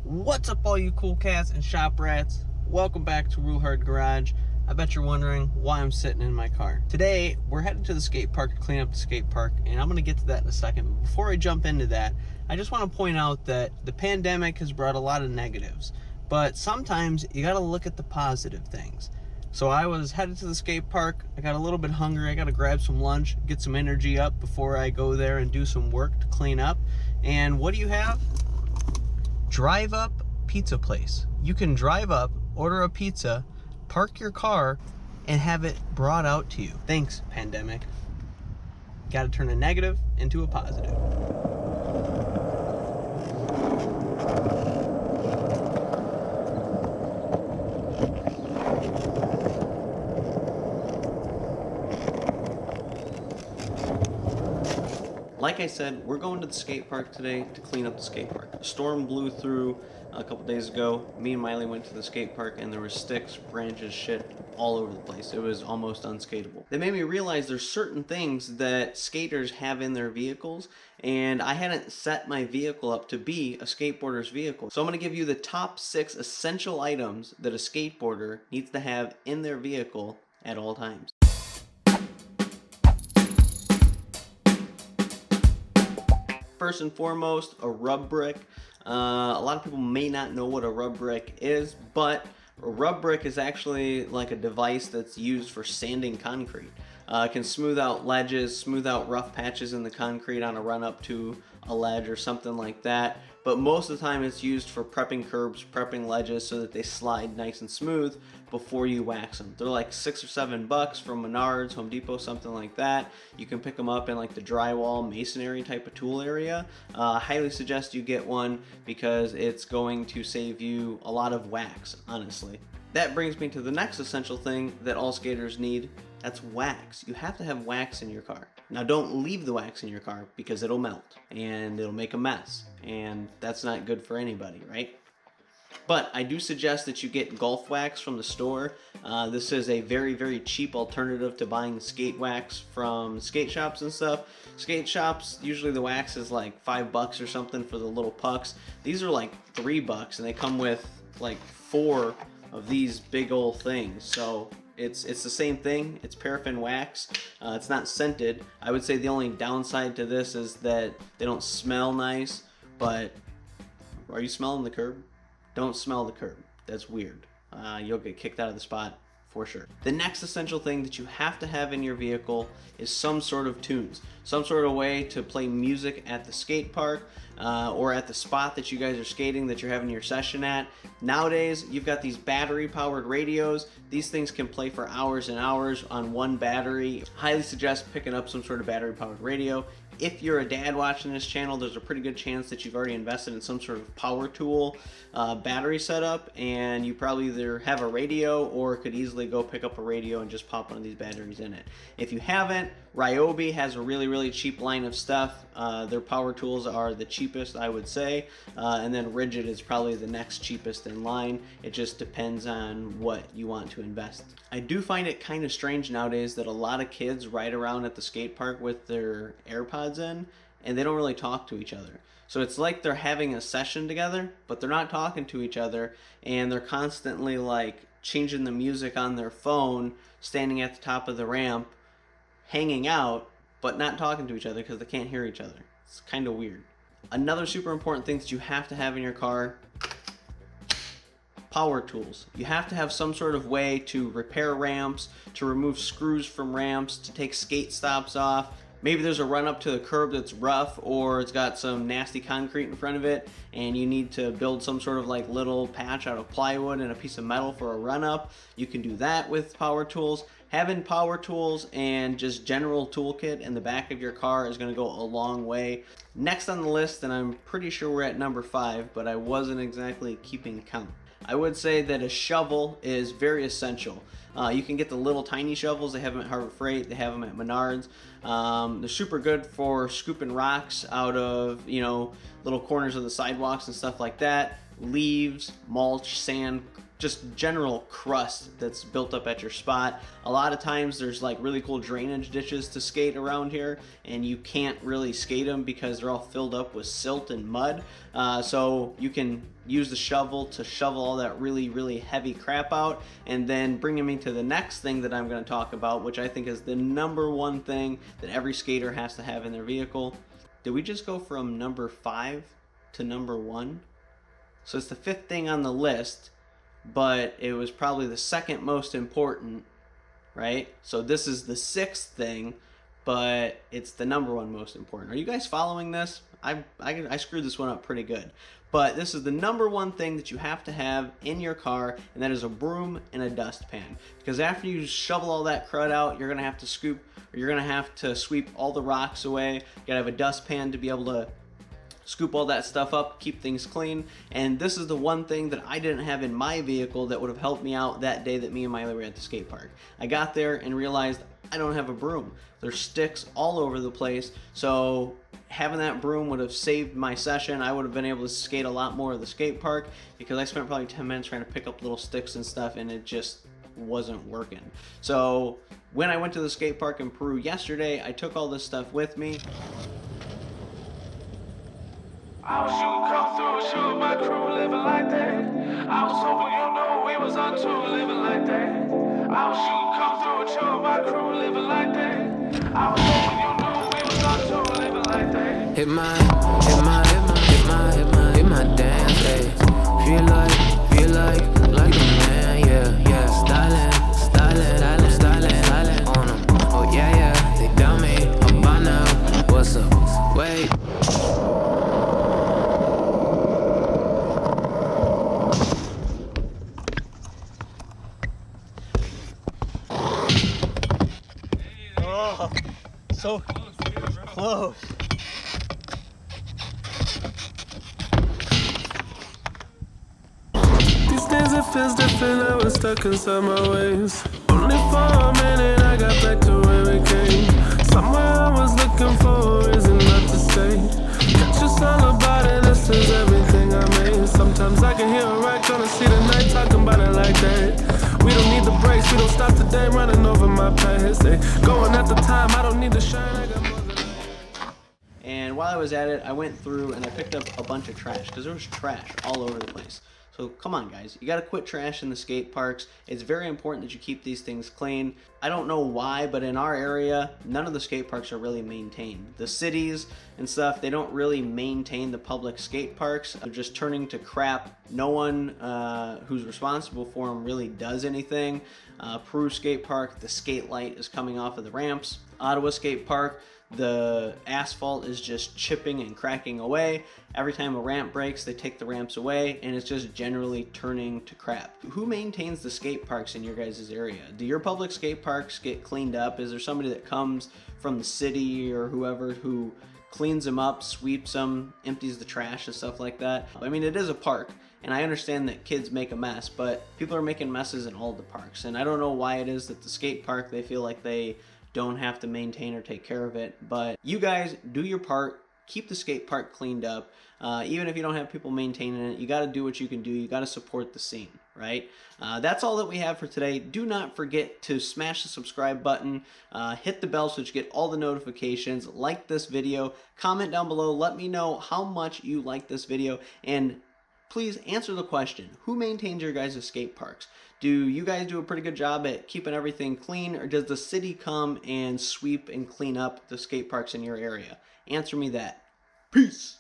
What's up, all you cool cats and shop rats? Welcome back to Rule Hard Garage. I bet you're wondering why I'm sitting in my car. Today, we're headed to the skate park to clean up the skate park, and I'm going to get to that in a second. But before I jump into that, I just want to point out that the pandemic has brought a lot of negatives, but sometimes you got to look at the positive things. So I was headed to the skate park. I got a little bit hungry. I got to grab some lunch, get some energy up before I go there and do some work to clean up. And what do you have? Drive Up Pizza Place. You can drive up, order a pizza, park your car, and have it brought out to you. Thanks, pandemic. Got to turn a negative into a positive. Like I said, we're going to the skate park today to clean up the skate park. A storm blew through a couple days ago. Me and Miley went to the skate park and there were sticks, branches, shit all over the place. It was almost unskateable. That made me realize there's certain things that skaters have in their vehicles, and I hadn't set my vehicle up to be a skateboarder's vehicle. So I'm going to give you the top 6 essential items that a skateboarder needs to have in their vehicle at all times. First and foremost, a rub brick. A lot of people may not know what a rub brick is, but a rub brick is actually like a device that's used for sanding concrete. It can smooth out ledges, smooth out rough patches in the concrete on a run up to a ledge or something like that. But most of the time it's used for prepping curbs, prepping ledges so that they slide nice and smooth before you wax them. They're like $6 or $7 from Menards, Home Depot, something like that. You can pick them up in like the drywall, masonry type of tool area. Highly suggest you get one because it's going to save you a lot of wax, honestly. That brings me to the next essential thing that all skaters need. That's wax. You have to have wax in your car. Now don't leave the wax in your car because it'll melt and it'll make a mess, and that's not good for anybody, right? But I do suggest that you get golf wax from the store. This is a very, very cheap alternative to buying skate wax from skate shops and stuff. Skate shops, usually the wax is like $5 or something for the little pucks. These are like $3 and they come with like 4 of these big old things. So it's the same thing. It's paraffin wax. It's not scented. I would say the only downside to this is that they don't smell nice, but are you smelling the curb? Don't smell the curb. That's weird. You'll get kicked out of the spot for sure. The next essential thing that you have to have in your vehicle is some sort of tunes, some sort of way to play music at the skate park or at the spot that you guys are skating, that you're having your session at. Nowadays, you've got these battery powered radios. These things can play for hours and hours on one battery. Highly suggest picking up some sort of battery powered radio. If you're a dad watching this channel, there's a pretty good chance that you've already invested in some sort of power tool battery setup, and you probably either have a radio or could easily go pick up a radio and just pop one of these batteries in it. If you haven't, Ryobi has a really, really cheap line of stuff. Their power tools are the cheapest, I would say, and then Rigid is probably the next cheapest in line. It just depends on what you want to invest. I do find it kind of strange nowadays that a lot of kids ride around at the skate park with their AirPods in, and they don't really talk to each other. So it's like they're having a session together, but they're not talking to each other, and they're constantly like changing the music on their phone, standing at the top of the ramp, hanging out, but not talking to each other because they can't hear each other. It's kind of weird. Another super important thing that you have to have in your car: power tools. You have to have some sort of way to repair ramps, to remove screws from ramps, to take skate stops off. Maybe there's a run up to the curb that's rough, or it's got some nasty concrete in front of it and you need to build some sort of like little patch out of plywood and a piece of metal for a run up. You can do that with power tools. Having power tools and just general toolkit in the back of your car is going to go a long way. Next on the list, and I'm pretty sure we're at number 5, but I wasn't exactly keeping count, I would say that a shovel is very essential. You can get the little tiny shovels. They have them at Harbor Freight. They have them at Menards. They're super good for scooping rocks out of, you know, little corners of the sidewalks and stuff like that. Leaves, mulch, sand, just general crust that's built up at your spot. A lot of times there's like really cool drainage ditches to skate around here, and you can't really skate them because they're all filled up with silt and mud. So you can use the shovel to shovel all that really heavy crap out, and then bringing me to the next thing that I'm going to talk about, which I think is the #1 thing that every skater has to have in their vehicle. Did we just go from number 5 to #1? So it's the 5th thing on the list, but it was probably the 2nd most important, right? So this is the 6th thing, but it's the #1 most important. Are you guys following this? I screwed this one up pretty good. But this is the #1 thing that you have to have in your car, and that is a broom and a dustpan. Because after you shovel all that crud out, you're gonna have to sweep all the rocks away. You gotta have a dustpan to be able to scoop all that stuff up, keep things clean. And this is the one thing that I didn't have in my vehicle that would have helped me out that day that me and Miley were at the skate park. I got there and realized I don't have a broom. There's sticks all over the place, so having that broom would have saved my session. I would have been able to skate a lot more of the skate park, because I spent probably 10 minutes trying to pick up little sticks and stuff, and it just wasn't working. So when I went to the skate park in Peru yesterday, I took all this stuff with me. I was shooting, come through, shoot my crew, living like that. I was hoping you knew we was on tour, living like that. I was shooting, come through, shoot my crew, living like that. I was hoping you knew we was on tour, living like that. Hit my dance, hey. Feel like the man, yeah. Styling on them. Oh yeah, they down me, up by now. What's up? Wait. So close. These days it feels different, I was stuck inside my ways. Only for a minute I got back to where we came. Somewhere I was looking for a reason not to stay. Catch us all about it, this is everything I made. Sometimes I can hear a right, gonna see the night, talking about it like that. We don't need the brakes, we don't stop today, running over my past. Going at the time, I don't need to shine, I got more than I. And while I was at it, I went through and I picked up a bunch of trash, because there was trash all over the place. So come on guys, you gotta quit trash in the skate parks. It's very important that you keep these things clean. I don't know why, but in our area, none of the skate parks are really maintained. The cities and stuff, they don't really maintain the public skate parks. They're just turning to crap. No one who's responsible for them really does anything. Peru skate park, the skate light is coming off of the ramps. Ottawa skate park, the asphalt is just chipping and cracking away. Every time a ramp breaks, they take the ramps away, and it's just generally turning to crap. Who maintains the skate parks in your guys' area? Do your public skate parks get cleaned up? Is there somebody that comes from the city or whoever who cleans them up, sweeps them, empties the trash and stuff like that? I mean, it is a park, and I understand that kids make a mess, but people are making messes in all the parks, and I don't know why it is that the skate park, they feel like they don't have to maintain or take care of it. But you guys do your part, keep the skate park cleaned up. Even if you don't have people maintaining it, you got to do what you can do. You got to support the scene, right? That's all that we have for today. Do not forget to smash the subscribe button, hit the bell so that you get all the notifications, like this video, comment down below, let me know how much you like this video, and please answer the question, who maintains your guys' skate parks? Do you guys do a pretty good job at keeping everything clean, or does the city come and sweep and clean up the skate parks in your area? Answer me that. Peace!